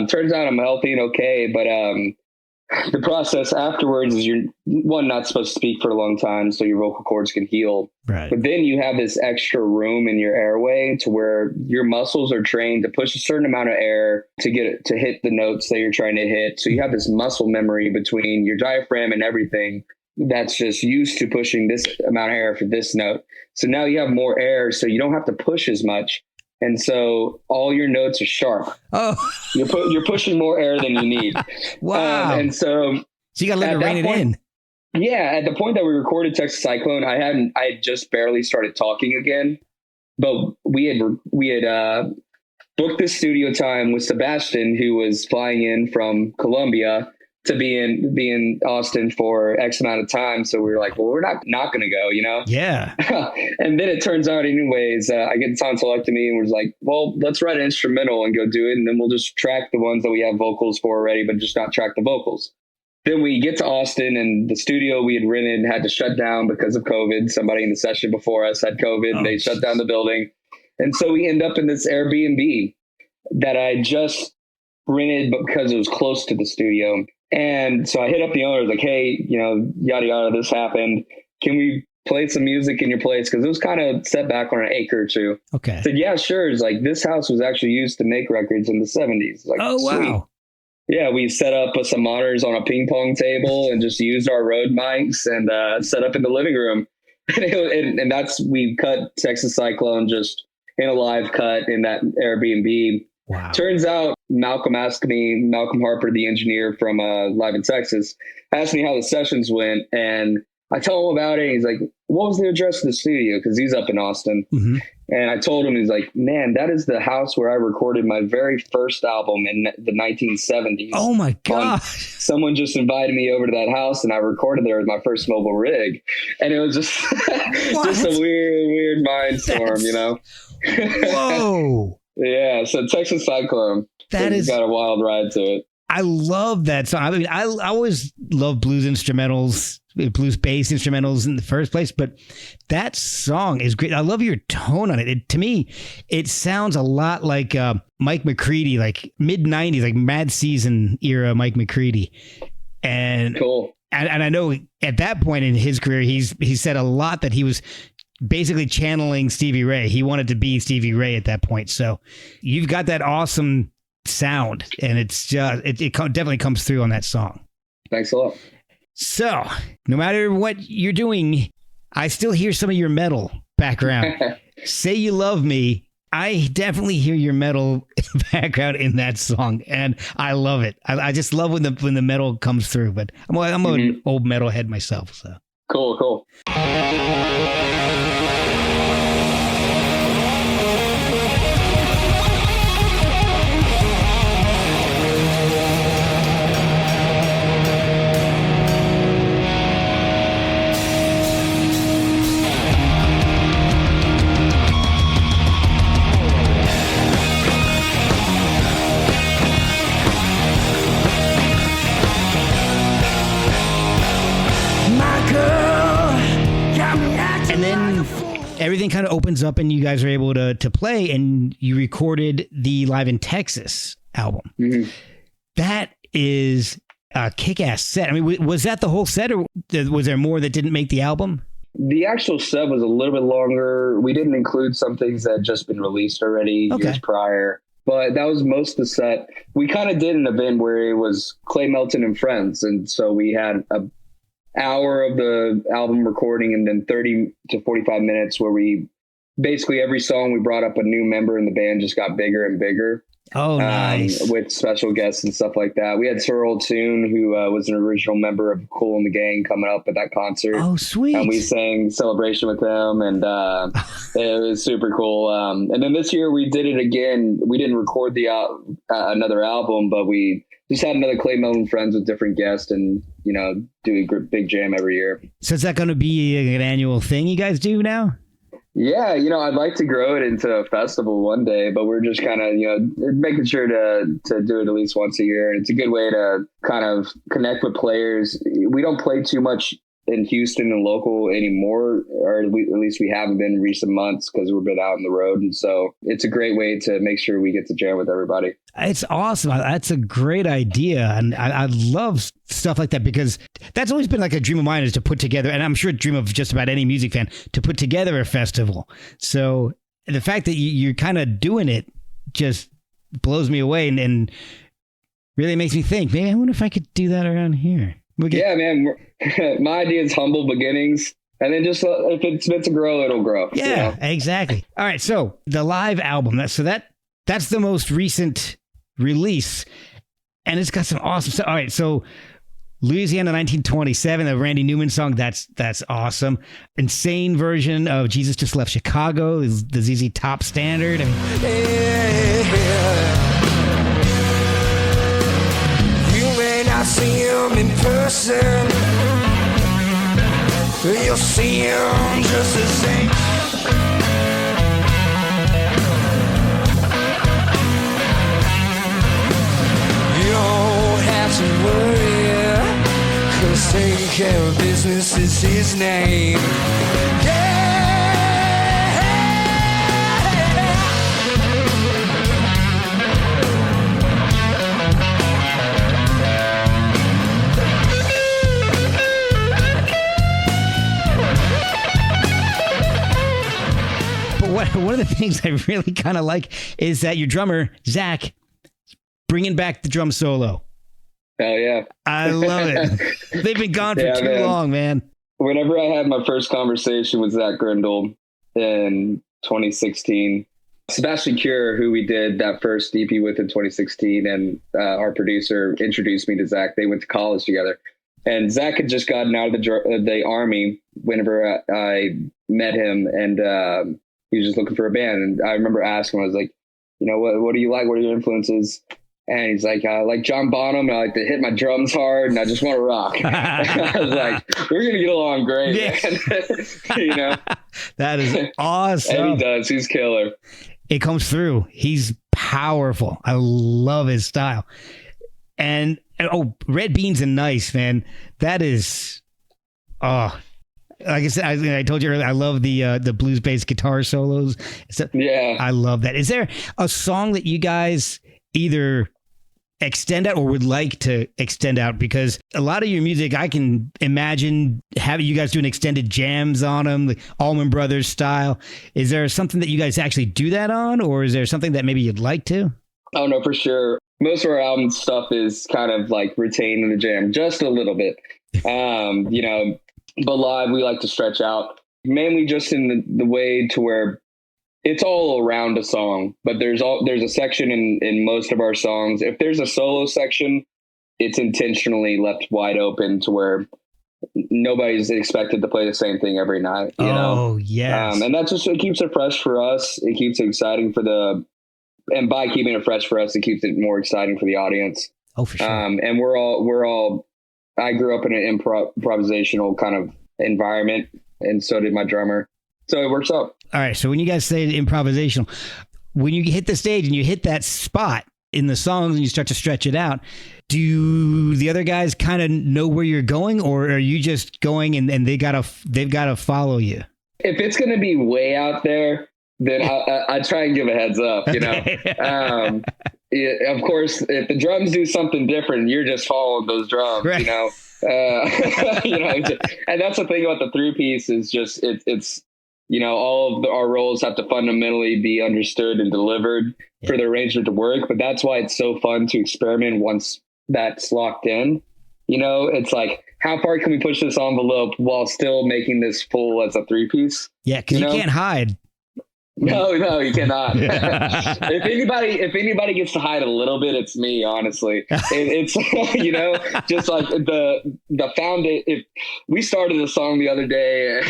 Turns out I'm healthy and okay, but the process afterwards is you're not supposed to speak for a long time so your vocal cords can heal. Right. But then you have this extra room in your airway to where your muscles are trained to push a certain amount of air to get it to hit the notes that you're trying to hit. So you have this muscle memory between your diaphragm and everything that's just used to pushing this amount of air for this note. So now you have more air, so you don't have to push as much. And so all your notes are sharp. Oh, you're pushing more air than you need. Wow. And so you got to let it rein it in. Yeah. At the point that we recorded Texas Cyclone, I had just barely started talking again, but we had booked this studio time with Sebastian, who was flying in from Colombia to be in Austin for X amount of time. So we were like, well, we're not going to go, Yeah. And then it turns out anyways, I get the tonsillectomy and was like, well, let's write an instrumental and go do it. And then we'll just track the ones that we have vocals for already, but just not track the vocals. Then we get to Austin and the studio we had rented had to shut down because of COVID. Somebody in the session before us had COVID and they shut down the building. And so we end up in this Airbnb that I just rented because it was close to the studio. And so I hit up the owner, like, hey, yada, yada, this happened. Can we play some music in your place? Because it was kind of set back on an acre or two. Okay. I said, yeah, sure. It's like, this house was actually used to make records in the 70s. Like, oh, sweet. wow. Yeah, we set up some monitors on a ping pong table and just used our Rode mics and set up in the living room. And we cut Texas Cyclone just in a live cut in that Airbnb. Wow. Turns out Malcolm Harper, the engineer from Live in Texas, asked me how the sessions went. And I told him about it. He's like, what was the address of the studio? Because he's up in Austin. Mm-hmm. And I told him, he's like, man, that is the house where I recorded my very first album in the 1970s. Oh, my God. Someone just invited me over to that house and I recorded there with my first mobile rig. And it was just, just a weird mindstorm, Whoa. Yeah, so Texas Cyclone. It's got a wild ride to it. I love that song. I mean, I always love blues instrumentals, blues bass instrumentals in the first place, but that song is great. I love your tone on it. To me, it sounds a lot like Mike McCready, like mid-90s, like Mad Season era Mike McCready. And cool. And I know at that point in his career, he said a lot that he was basically channeling Stevie Ray. He wanted to be Stevie Ray at that point. So you've got that awesome sound, and it's just it definitely comes through on that song. Thanks a lot. So no matter what you're doing, I still hear some of your metal background. Say You Love Me. I definitely hear your metal background in that song, and I love it. I just love when the metal comes through. But I'm an old metalhead myself, so cool. Everything kind of opens up and you guys are able to play, and you recorded the Live in Texas album. Mm-hmm. That is a kick-ass set. I mean, was that the whole set, or was there more that didn't make the album? The actual set was a little bit longer. We didn't include some things that had just been released already years prior, but that was most of the set. We kind of did an event where it was Clay Melton and friends, and so we had a hour of the album recording and then 30 to 45 minutes where we basically every song we brought up a new member and the band just got bigger and bigger. Oh, nice. With special guests and stuff like that. We had Sir Old Tune, who was an original member of Kool and the Gang, coming up at that concert. Oh, sweet. And we sang Celebration with them, and it was super cool. And then this year we did it again. We didn't record another album, but we just had another Clay Melton Friends with different guests and, do a big jam every year. So is that going to be an annual thing you guys do now? Yeah, I'd like to grow it into a festival one day, but we're just kind of, making sure to do it at least once a year. And it's a good way to kind of connect with players. We don't play too much in Houston and local anymore, or at least we haven't been in recent months because we've been out on the road. And so it's a great way to make sure we get to jam with everybody. It's awesome. That's a great idea. And I love stuff like that because that's always been like a dream of mine, is to put together, and I'm sure a dream of just about any music fan, to put together a festival. So the fact that you're kind of doing it just blows me away and really makes me think, maybe I wonder if I could do that around here. Yeah, man. My idea is humble beginnings. And then just if it's meant to grow, it'll grow. Yeah, exactly. All right. So the live album, that's the most recent release. And it's got some awesome stuff. All right. So Louisiana 1927, the Randy Newman song, that's awesome. Insane version of Jesus Just Left Chicago, is the ZZ Top standard. I mean, I see him in person, you'll see him just the same. You don't have to worry, 'cause taking care of business is his name. One of the things I really kind of like is that your drummer, Zach, bringing back the drum solo. Hell yeah. I love it. They've been gone for too long, man. Whenever I had my first conversation with Zach Grindle in 2016, Sebastian Cure, who we did that first EP with in 2016, and our producer introduced me to Zach. They went to college together. And Zach had just gotten out of the Army whenever I met him, and he was just looking for a band. And I remember asking him, I was like, what do you like? What are your influences? And he's like, I like John Bonham. I like to hit my drums hard, and I just want to rock. I was like, we're going to get along great, man. That is awesome. And he does. He's killer. It comes through. He's powerful. I love his style. And Red Beans and Nice, man. That is, like I said, I told you earlier, I love the blues-based guitar solos. So, yeah, I love that. Is there a song that you guys either extend out or would like to extend out? Because a lot of your music, I can imagine having you guys doing extended jams on them, the Allman Brothers style. Is there something that you guys actually do that on, or is there something that maybe you'd like to? Oh, no, for sure. Most of our album stuff is kind of like retained in the jam, just a little bit. But live, we like to stretch out, mainly just in the way to where it's all around a song. But there's a section in most of our songs. If there's a solo section, it's intentionally left wide open to where nobody's expected to play the same thing every night. Oh, yes. And that's just, it keeps it fresh for us. It keeps it exciting and by keeping it fresh for us, it keeps it more exciting for the audience. Oh, for sure. And we're all. I grew up in an improvisational kind of environment, and so did my drummer. So it works out. All right. So when you guys say improvisational, when you hit the stage and you hit that spot in the songs and you start to stretch it out, do the other guys kind of know where you're going, or are you just going and they've got to follow you? If it's going to be way out there, then I try and give a heads up, Of course, if the drums do something different, you're just following those drums, right. And that's the thing about the 3-piece is just it's all of our roles have to fundamentally be understood and delivered for the arrangement to work. But that's why it's so fun to experiment once that's locked in. It's like, how far can we push this envelope while still making this full as a 3-piece? Yeah, because you can't hide. No, you cannot. If anybody gets to hide a little bit, it's me, honestly. It's just like the foundation. If we started a song the other day,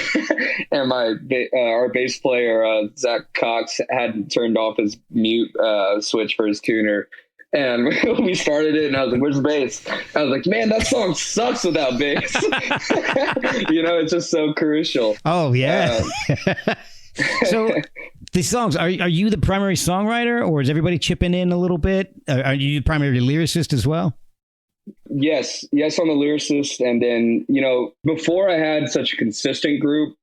and our bass player Zach Cox hadn't turned off his mute switch for his tuner. And we started it, and I was like, "Where's the bass?" I was like, "Man, that song sucks without bass." It's just so crucial. Oh yeah. So these songs, are you the primary songwriter, or is everybody chipping in a little bit? Are you the primary lyricist as well? Yes, I'm a lyricist. And then, before I had such a consistent group,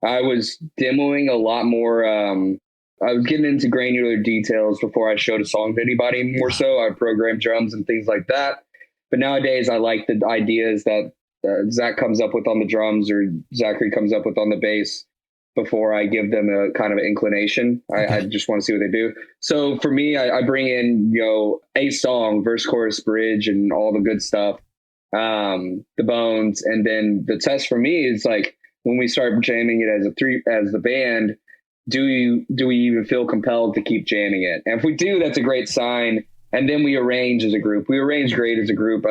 I was demoing a lot more. I was getting into granular details before I showed a song to anybody more so. I programmed drums and things like that. But nowadays, I like the ideas that Zach comes up with on the drums or Zachary comes up with on the bass before I give them a kind of an inclination. I just want to see what they do. So for me, I bring in, a song, verse, chorus, bridge, and all the good stuff, the bones. And then the test for me is like, when we start jamming it as the band, do we even feel compelled to keep jamming it? And if we do, that's a great sign. And then we arrange as a group. We arrange great as a group.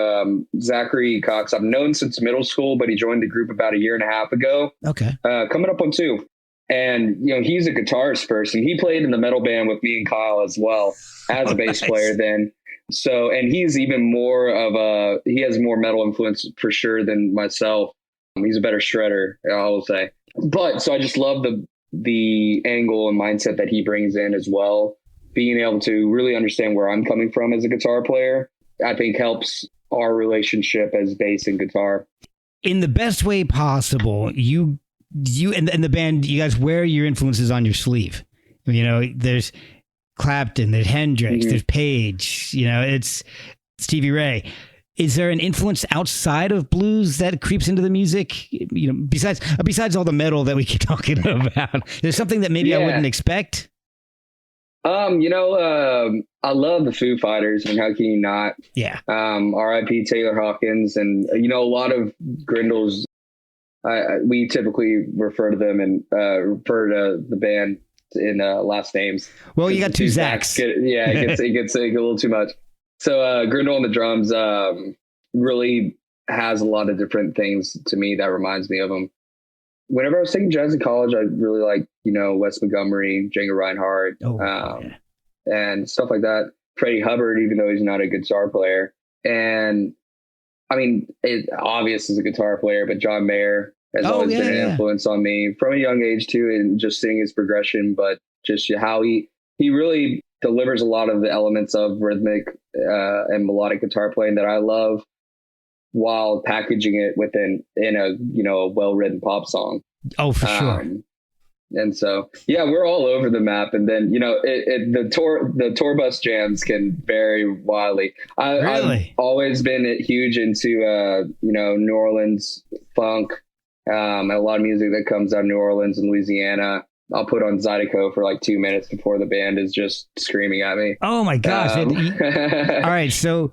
Zachary Cox, I've known since middle school, but he joined the group about 1.5 years ago. Okay. Coming up on 2. And, he's a guitarist person. He played in the metal band with me and Kyle as well as a bass player then. So, and he's even more he has more metal influence for sure than myself. He's a better shredder, I will say. But so I just love the angle and mindset that he brings in as well. Being able to really understand where I'm coming from as a guitar player, I think helps our relationship as bass and guitar. In the best way possible, you and the band, you guys wear your influences on your sleeve. There's Clapton, there's Hendrix, there's Page, it's Stevie Ray. Is there an influence outside of blues that creeps into the music? Besides all the metal that we keep talking about, there's something that maybe I wouldn't expect. I love the Foo Fighters, and how can you not? Yeah. R.I.P. Taylor Hawkins, and a lot of Grindles. We typically refer to them and refer to the band in last names. Well, you got 2 Zachs. It gets a little too much. So Grindle on the drums really has a lot of different things to me that reminds me of him. Whenever I was taking jazz in college, I really liked, Wes Montgomery, Django Reinhardt, and stuff like that. Freddie Hubbard, even though he's not a guitar player. And I mean, it's obvious as a guitar player, but John Mayer has always been an influence on me from a young age too, and just seeing his progression, but just how he really delivers a lot of the elements of rhythmic and melodic guitar playing that I love, while packaging it in a well-written pop song. Oh, for sure. And so, we're all over the map. And then, the tour bus jams can vary wildly. I've always been huge into, New Orleans funk, a lot of music that comes out of New Orleans and Louisiana. I'll put on Zydeco for like 2 minutes before the band is just screaming at me. Oh my gosh. All right. So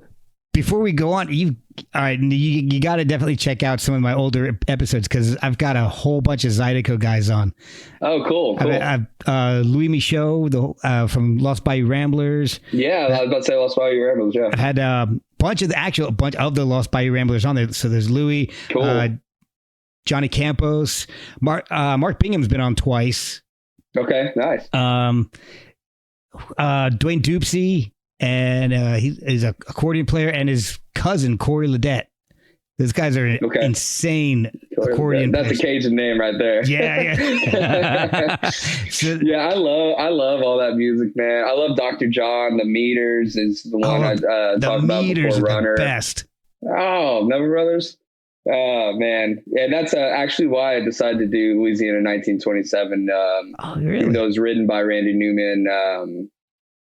before we go on, you got to definitely check out some of my older episodes, because I've got a whole bunch of Zydeco guys on. Oh, cool. I've Louis Michaud from Lost Bayou Ramblers. Yeah, I was about to say Lost Bayou Ramblers. Yeah, I've had a bunch of the Lost Bayou Ramblers on there. So there's Louis, cool. Johnny Campos, Mark Bingham's been on twice. Okay, nice. Dwayne Dupsy. And he's an accordion player, and his cousin, Corey Ledette. Those guys are insane accordion players. That's a Cajun name right there. Yeah. I love all that music, man. I love Dr. John. The Meters is the one I talked about before. Runner. The best. Oh, Never Brothers. Oh, man. Yeah, that's actually why I decided to do Louisiana 1927. Really? Those written by Randy Newman.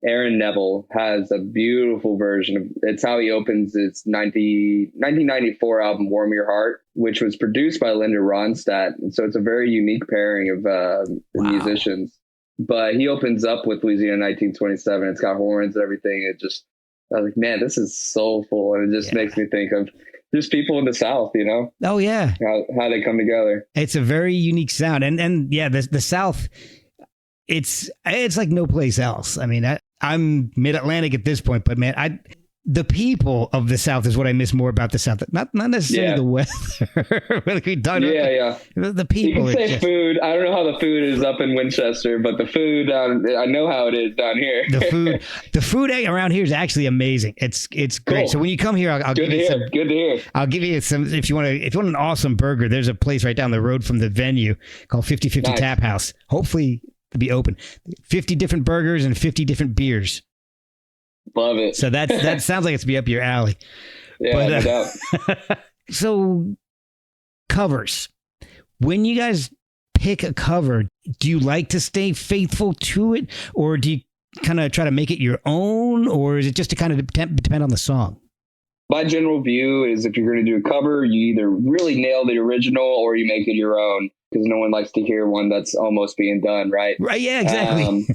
Aaron Neville has a beautiful version of it's how he opens its 1994 album Warm Your Heart, which was produced by Linda Ronstadt. And so it's a very unique pairing of musicians. But he opens up with Louisiana 1927. It's got horns and everything. I was like, man, this is soulful. And it just makes me think of just people in the South, Oh, yeah. How they come together. It's a very unique sound. And the South, it's like no place else. I mean, I'm mid-Atlantic at this point, but man, the people of the South is what I miss more about the South. Not necessarily the weather. The people. You can say food. I don't know how the food is up in Winchester, but the food, I know how it is down here. the food around here is actually amazing. It's great. Cool. So when you come here, I'll give you some. Good to hear. I'll give you some. If you want an awesome burger, there's a place right down the road from the venue called 50/50 Tap House. Hopefully to be open. 50 different burgers and 50 different beers. Love it. So that sounds like it's be up your alley. Yeah, no doubt. So covers. When you guys pick a cover, do you like to stay faithful to it, or do you kind of try to make it your own, or is it just to kind of depend on the song? My general view is if you're going to do a cover, you either really nail the original or you make it your own, because no one likes to hear one that's almost being done, right? Right, yeah, exactly.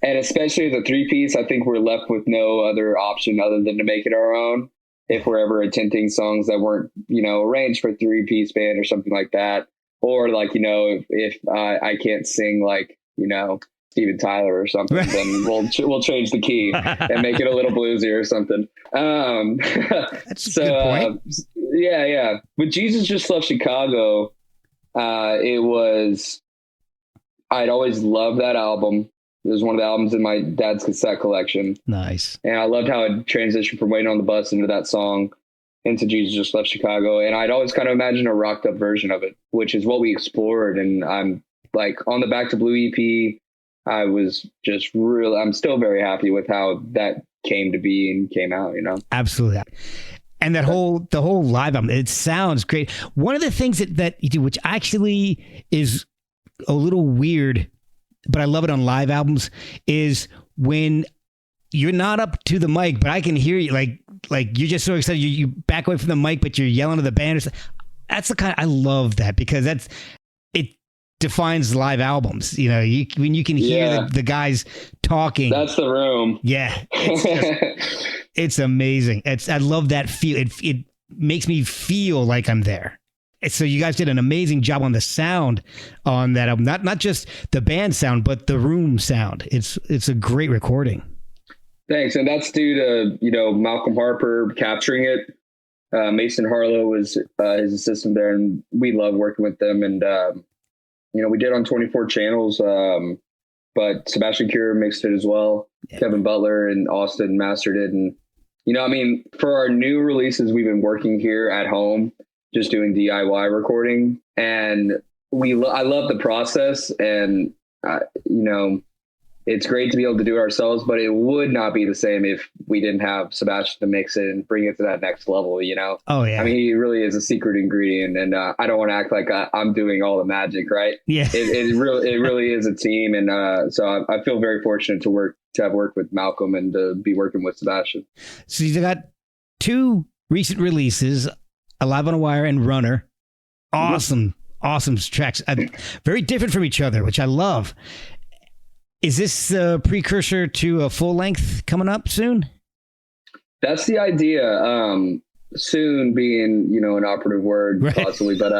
And especially as a three-piece, I think we're left with no other option other than to make it our own. If we're ever attempting songs that weren't, arranged for a three-piece band or something like that. Or if I can't sing like, Steven Tyler or something, right, then we'll change the key and make it a little bluesy or something. That's a good point. Yeah. But Jesus Just Left Chicago, I'd always loved that album. It was one of the albums in my dad's cassette collection. Nice. And I loved how it transitioned from Waiting on the Bus into that song, into Jesus Just Left Chicago. And I'd always kind of imagined a rocked up version of it, which is what we explored. And I'm like on the Back to Blue EP, I was just I'm still very happy with how that came to be and came out, Absolutely. And the whole live album, it sounds great. One of the things that you do, which actually is a little weird, but I love it on live albums, is when you're not up to the mic, but I can hear you, like you're just so excited. You back away from the mic, but you're yelling to the band. That's the kind I love that, because it defines live albums. When you can hear the guys talking. That's the room. Yeah. It's amazing. I love that feel. It makes me feel like I'm there. So you guys did an amazing job on the sound on that album. Not just the band sound, but the room sound. It's a great recording. Thanks. And that's due to, Malcolm Harper capturing it. Mason Harlow was his assistant there, and we love working with them. And, we did on 24 channels, but Sebastian Cure mixed it as well. Yeah. Kevin Butler and Austin mastered it. And, for our new releases, we've been working here at home, just doing DIY recording, and I love the process, and it's great to be able to do it ourselves, but it would not be the same if we didn't have Sebastian to mix it and bring it to that next level, Oh yeah. I mean, he really is a secret ingredient, and I don't want to act like I'm doing all the magic, right? Yeah. It really is a team, and so I feel very fortunate to have worked with Malcolm and to be working with Sebastian. So you got two recent releases, Alive on a Wire and Runner. Awesome tracks. Very different from each other, which I love. Is this a precursor to a full length coming up soon? That's the idea. Soon being, an operative word, right, possibly, but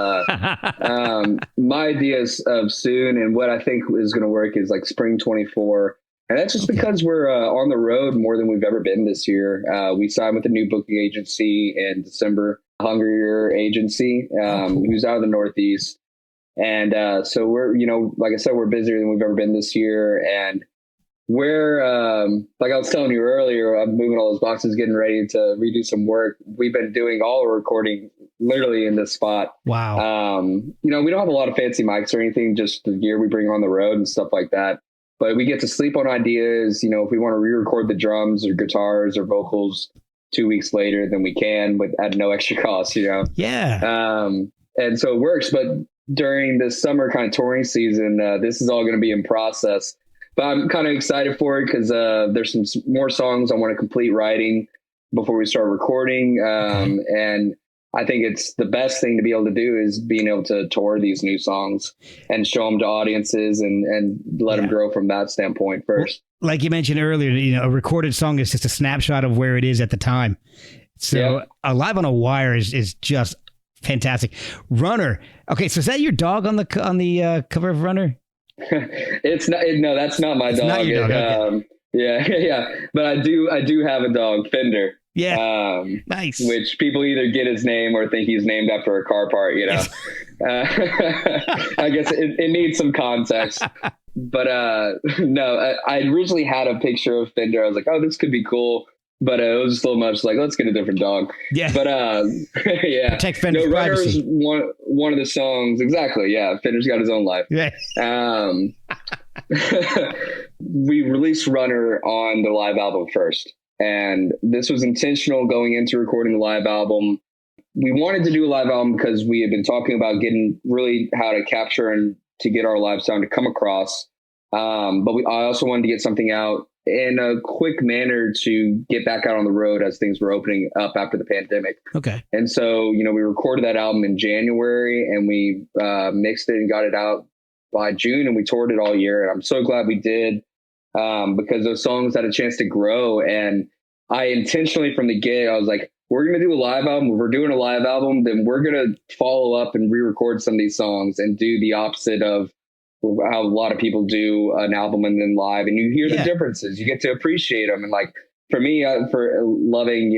my ideas of soon and what I think is going to work is like spring 24. And that's just because we're on the road more than we've ever been this year. We signed with a new booking agency in December, Hungrier Agency, who's out of the Northeast. And so we're, like I said, we're busier than we've ever been this year. And we're, like I was telling you earlier, I'm moving all those boxes, getting ready to redo some work. We've been doing all the recording literally in this spot. Wow. We don't have a lot of fancy mics or anything, just the gear we bring on the road and stuff like that. But we get to sleep on ideas. If we want to re-record the drums or guitars or vocals 2 weeks later, then we can, but at no extra cost, Yeah. And so it works. But during the summer kind of touring season, this is all going to be in process. But I'm kind of excited for it because there's some more songs I want to complete writing before we start recording. And I think it's the best thing to be able to do is being able to tour these new songs and show them to audiences and let them grow from that standpoint first. Like you mentioned earlier, a recorded song is just a snapshot of where it is at the time. So Alive on a Wire is just fantastic. Runner. Okay, so is that your dog on the cover of Runner? It's not. No, that's not my dog. Not your dog. Okay. Yeah. But I do have a dog, Fender. Yeah. Nice. Which people either get his name or think he's named after a car part, you know. I guess it needs some context. But no, I originally had a picture of Fender. I was like, oh, this could be cool. But it was so much like, let's get a different dog. Yeah. But yeah. Protect Fender's privacy. One of the songs. Exactly. Yeah. Fender's got his own life. Yeah. We released Runner on the live album first. And this was intentional going into recording the live album. We wanted to do a live album because we had been talking about getting really how to capture and to get our live sound to come across. But I also wanted to get something out in a quick manner to get back out on the road as things were opening up after the pandemic. Okay. And so, we recorded that album in January and we mixed it and got it out by June, and we toured it all year. And I'm so glad we did because those songs had a chance to grow. And I intentionally from the get, I was like, we're going to do a live album. If we're doing a live album, then we're going to follow up and re-record some of these songs and do the opposite of how a lot of people do an album and then live, and you hear the differences. You get to appreciate them. And like for me, for loving,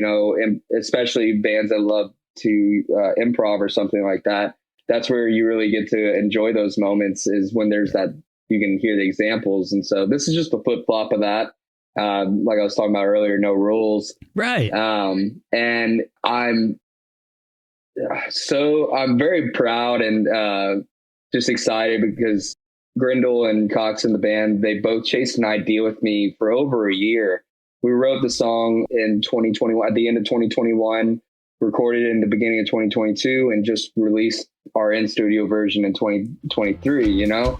especially bands that love to improv or something like that, that's where you really get to enjoy those moments, is when there's that, you can hear the examples. And so this is just a flip flop of that. Like I was talking about earlier, no rules. Right. And I'm very proud and just excited because Grindle and Cox in the band, they both chased an idea with me for over a year. We wrote the song in 2021, at the end of 2021, recorded it in the beginning of 2022, and just released our in-studio version in 2023, you know?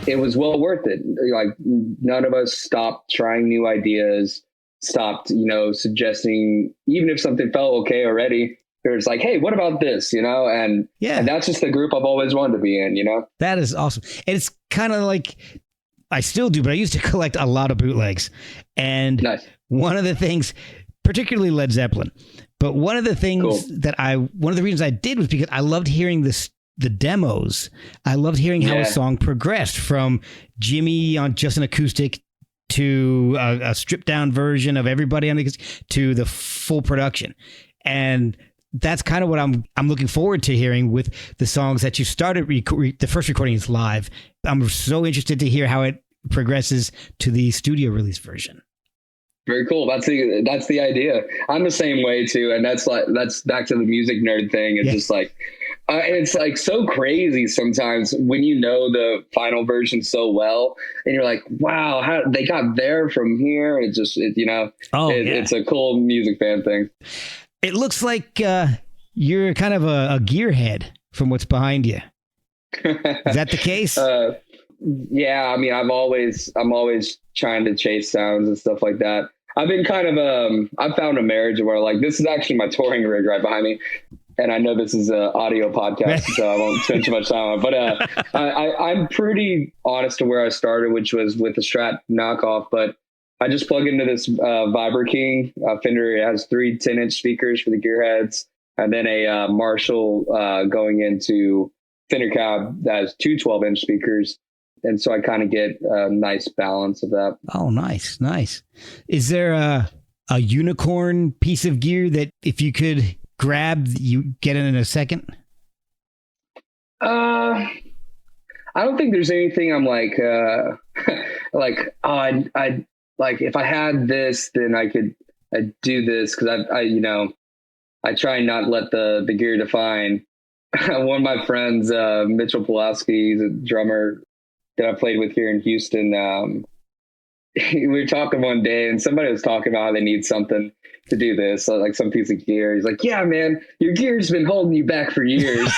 It was well worth it. Like, none of us stopped trying new ideas, stopped, suggesting, even if something felt okay already, there's like, hey, what about this, And that's just the group I've always wanted to be in, That is awesome. And it's kind of like, I still do, but I used to collect a lot of bootlegs. And nice. One of the things, particularly Led Zeppelin, but one of the things one of the reasons I did was because I loved hearing the demos. I loved hearing how a song progressed from Jimmy on just an acoustic to a stripped down version of everybody on the to the full production. And that's kind of what I'm looking forward to hearing with the songs that you started. The first recording is live. I'm so interested to hear how it progresses to the studio release version. Very cool. That's the idea. I'm the same way too. And that's back to the music nerd thing. It's just like, it's like so crazy sometimes when you know the final version so well, and you're like, wow, how they got there from here. It's just, it's a cool music fan thing. It looks like you're kind of a gearhead from what's behind you. Is that the case? Yeah. I mean, I'm always trying to chase sounds and stuff like that. I've been kind of, I found a marriage where like, this is actually my touring rig right behind me. And I know this is an audio podcast, so I won't spend too much time on it. But I'm pretty honest to where I started, which was with the Strat knockoff. But I just plug into this Vibra King Fender. It has 3 10-inch speakers for the gearheads, and then a Marshall going into Fender cab that has 2 12-inch speakers. And so I kind of get a nice balance of that. Oh, nice. Is there a unicorn piece of gear that if you could grab, you get it in a second? I don't think there's anything I'm like, I like if I had this, then I'd do this. Cause I try and not let the gear define. One of my friends, Mitchell Pulaski, he's a drummer that I played with here in Houston. We were talking one day and somebody was talking about how they need something to do this, like some piece of gear. He's like, yeah, man, your gear's been holding you back for years.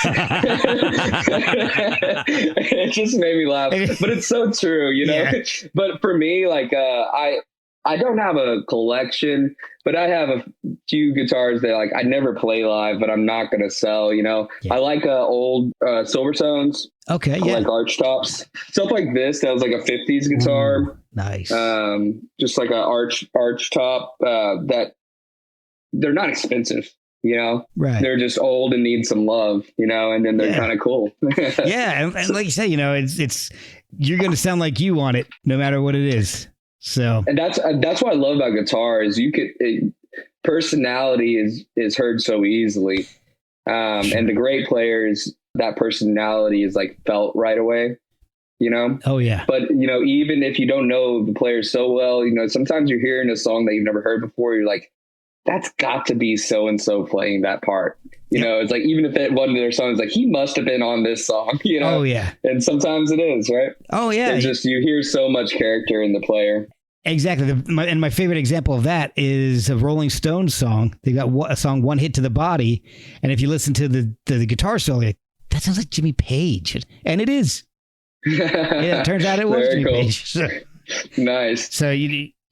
It just made me laugh, but it's so true, Yeah. But for me, like, I I don't have a collection, but I have a few guitars that like I never play live, but I'm not going to sell, you know. Yeah. I like old Silvertones. Okay, I yeah. like arch tops. Stuff like this that was like a 50s guitar. Ooh, nice. Just like an arch top that they're not expensive, you know. Right. They're just old and need some love, you know, and then they're kind of cool. Yeah, and like you say, you know, it's you're going to sound like you on it no matter what it is. So, and that's what I love about guitar is personality is heard so easily. Sure. And the great players, that personality is like felt right away, you know? Oh yeah. But, you know, even if you don't know the players so well, you know, sometimes you're hearing a song that you've never heard before. You're like, that's got to be so-and-so playing that part. You know, it's like, even if it wasn't their song, it's like, he must have been on this song, you know? Oh yeah. And sometimes it is, right? Oh yeah. It's just, you hear so much character in the player. Exactly. My favorite example of that is a Rolling Stones song. They got a song, One Hit to the Body. And if you listen to the guitar solo, like, that sounds like Jimmy Page. And it is. Yeah, it turns out it was Very Jimmy cool. Page. So, Nice. so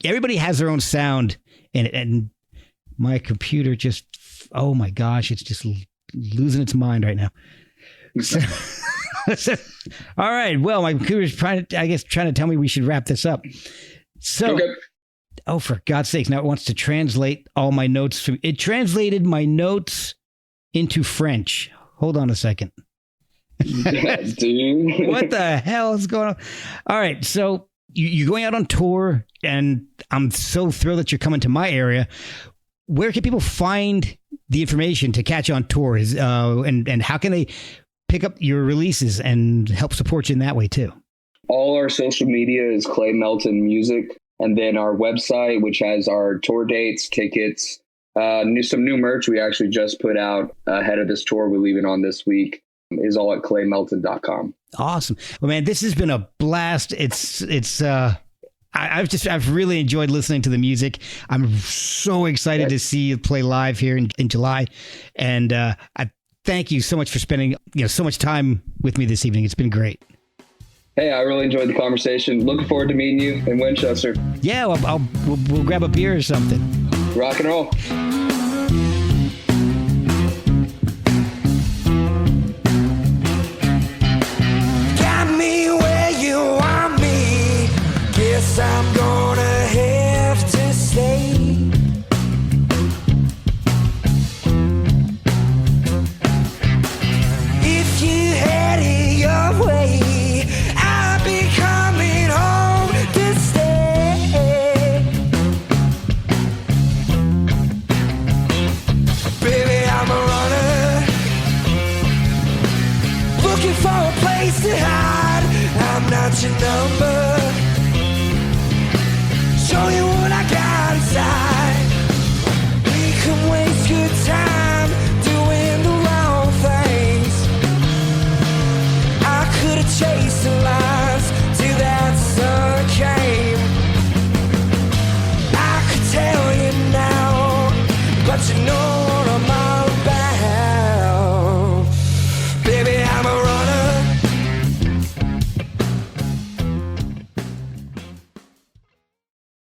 everybody has their own sound. And my computer just, oh my gosh, it's just losing its mind right now. So, all right. Well, my computer's trying to tell me we should wrap this up. So, Okay. Oh, for God's sakes, now it wants to translate all my notes. It translated my notes into French. Hold on a second. Dude. What the hell is going on? All right. So you're going out on tour, and I'm so thrilled that you're coming to my area. Where can people find the information to catch you on tour? And how can they pick up your releases and help support you in that way too? All our social media is Clay Melton Music. And then our website, which has our tour dates, tickets, some new merch we actually just put out ahead of this tour we're leaving on this week, is all at claymelton.com. Awesome. Well, man, this has been a blast. I've really enjoyed listening to the music. I'm so excited to see you play live here in July. And I thank you so much for spending so much time with me this evening. It's been great. Hey, I really enjoyed the conversation. Looking forward to meeting you in Winchester. Yeah, we'll grab a beer or something. Rock and roll. Got me where you want me. Guess I'm gonna have to stay. If you had it your way, I'd be coming home to stay. Baby, I'm a runner, looking for a place to hide. I'm not your number.